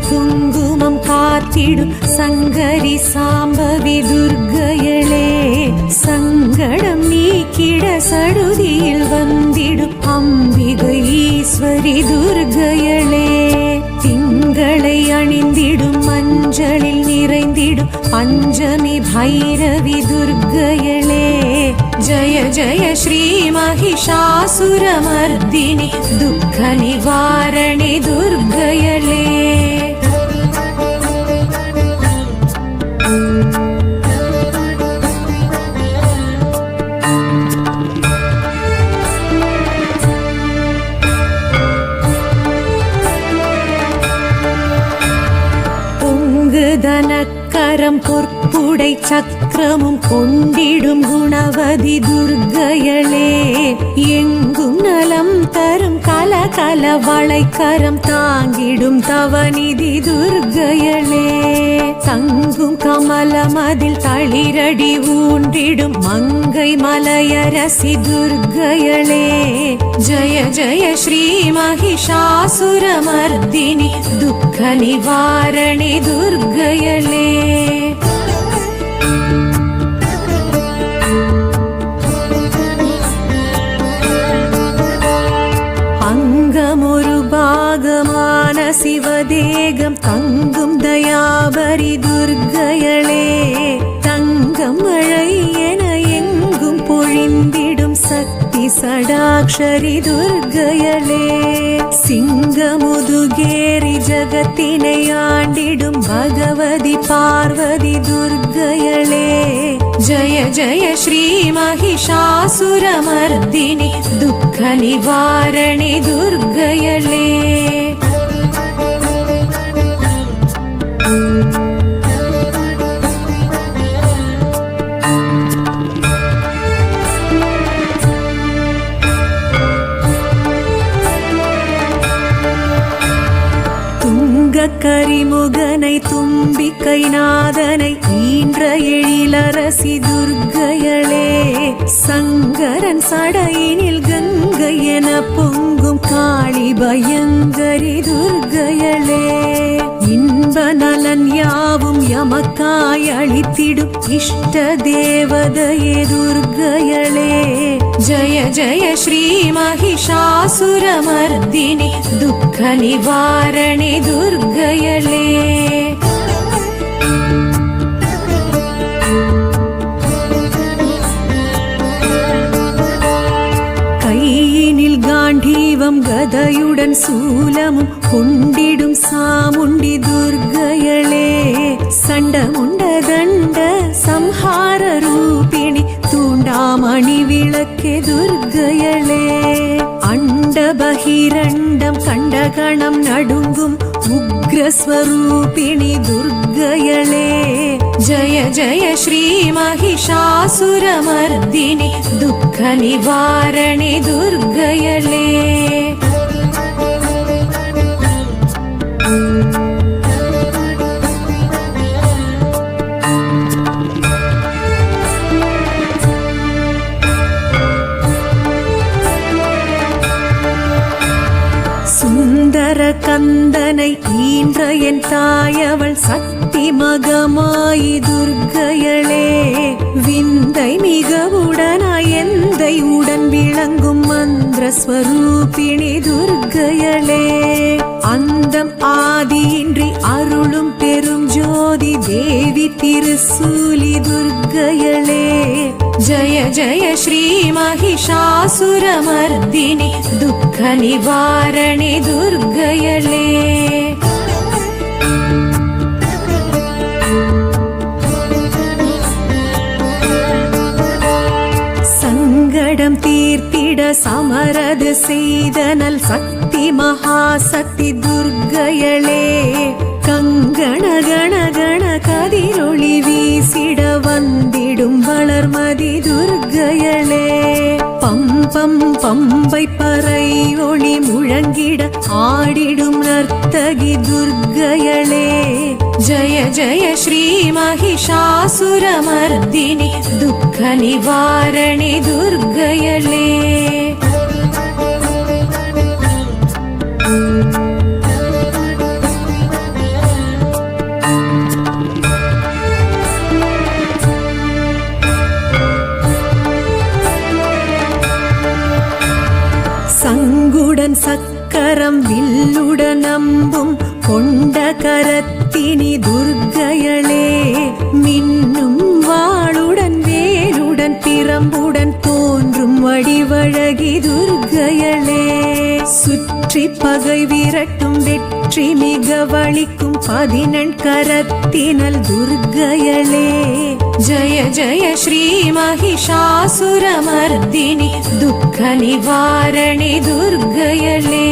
குங்குமம் காத்திடும் சங்கரி சாம்பவி துர்க்கையளே, சங்கடம் நீக்கிட சடுதியில் வந்திடும் அம்பிகை ஈஸ்வரி துர்க்கையளே, திங்களை அணிந்திடும் மஞ்சளில் நிறைந்திடும் பஞ்சமி பைரவி துர்க்கையளே, ஜய ஜய ஸ்ரீ மகிஷாசுரமர்தினி துக்க நிவாரணி துர்க்கையளே. தனக்கரம் பொற்புடை சக்கரமும் கொண்டிடும் குணவதி துர்க்கையளே, எங்கும் நலம் தரும் கலகல வளைக்கரம் தாங்கிடும் தவநிதி துர்க்கையளே, தங்கும் கமலமதில் தளிரடி ஊன்றிடும் மங்கை மலையரசி துர்க்கையளே, ஜய ஜய ஸ்ரீ மகிஷாசுரமர்தினி துக்க நிவாரணி துர்க்கையளே. அங்கமொரு பாகமான சிவதேகம் தங்கும் தயாபரி துர்க்கையளே, தங்கம் மழை என எங்கும் பொழிந்திடும் சக்தி சடாக்ஷரி துர்க்கையளே, சிங்கமுதுகேரி ஜகத்தினை ஆண்டிடும் பகவதி பார்வதி துர்க்கையளே, ஜய ஜய ஸ்ரீ மகிஷாசுரமர்தினி துக்க நிவாரணி துர்க்கையளே. கரிமுகனை தும்பிக்கை நாதனை ஈன்ற எழிலரசி துர்க்கையளே, சங்கரன் சடையினில் கங்கை என பொங்கும் காளி பயங்கரி துர்க்கையளே, இன்ப நலன் யாவும் எமக்காய் அளித்திடும் இஷ்ட தேவதையே துர்க்கையளே, ஜய ஜய ஸ்ரீ மகிஷாசுரமர்தினி துக்க நிவாரணி துர்க்கையளே. கையினில் காண்டீவம் கதையுடன் சூலமும் கொண்டிடும் சாமுண்டி துர்க்கையளே, சண்டமுண்ட தண்ட சம்ஹார ரூபிணி தூண்டாமணி விளக்கே துர்க்கையளே, அண்ட பகிரண்டம் கண்ட கணம் நடுங்கும் உக்ரஸ்வரூபிணி துர்க்கையளே, ஜய ஜய ஸ்ரீ மகிஷாசுரமர்தினி துக்க நிவாரணி துர்க்கையளே. சுந்தர கந்தனை ஈன்ற என் தாயவள் சக்தி மகமாயி துர்க்கையளே, விந்தை மிகவுடனாய் எந்தை உடன் விளங்கும் மந்திர ஸ்வரூபிணி துர்க்கையளே, அந்தம் ஆதியின்றி அருளும் பெரும் ஜோதி தேவி திருசூலி துர்க்கையளே, ஜய ஜய ஸ்ரீ மகிஷாசுரமர்தினி துக்க நிவாரணி துர்க்கையளே. சங்கடம் தீர்த்திட சமரது செய்தனல் சக்தி மகாசக்தி துர்க்கையளே, கங்கண கண கண கதிரொளி வீசிட வந்திடும் வளர்மதி துர்க்கையளே, பம்பம் பம்பை பறை ஒளி முழங்கிட ஆடிடும் நர்த்தகி துர்க்கையளே, ஜய ஜய ஸ்ரீ மகிஷாசுரமர்தினி துக்க நிவாரணி துர்க்கையளே. வில்லுடன் அம்பும் கொண்ட கரத்தினி துர்க்கையளே மின்னும் வாளுடன் வேலுடன் பிரம்புடன் தோன்றும் வடிவழகி துர்க்கையளே சுற்றி பகை விரட்டும் வெற்றி மிக வலிக்கும் 14 கரத்தினல் துர்க்கையளே ஜய ஜய ஸ்ரீ மகிஷாசுரமர்தினி துக்க நிவாரணி துர்க்கையளே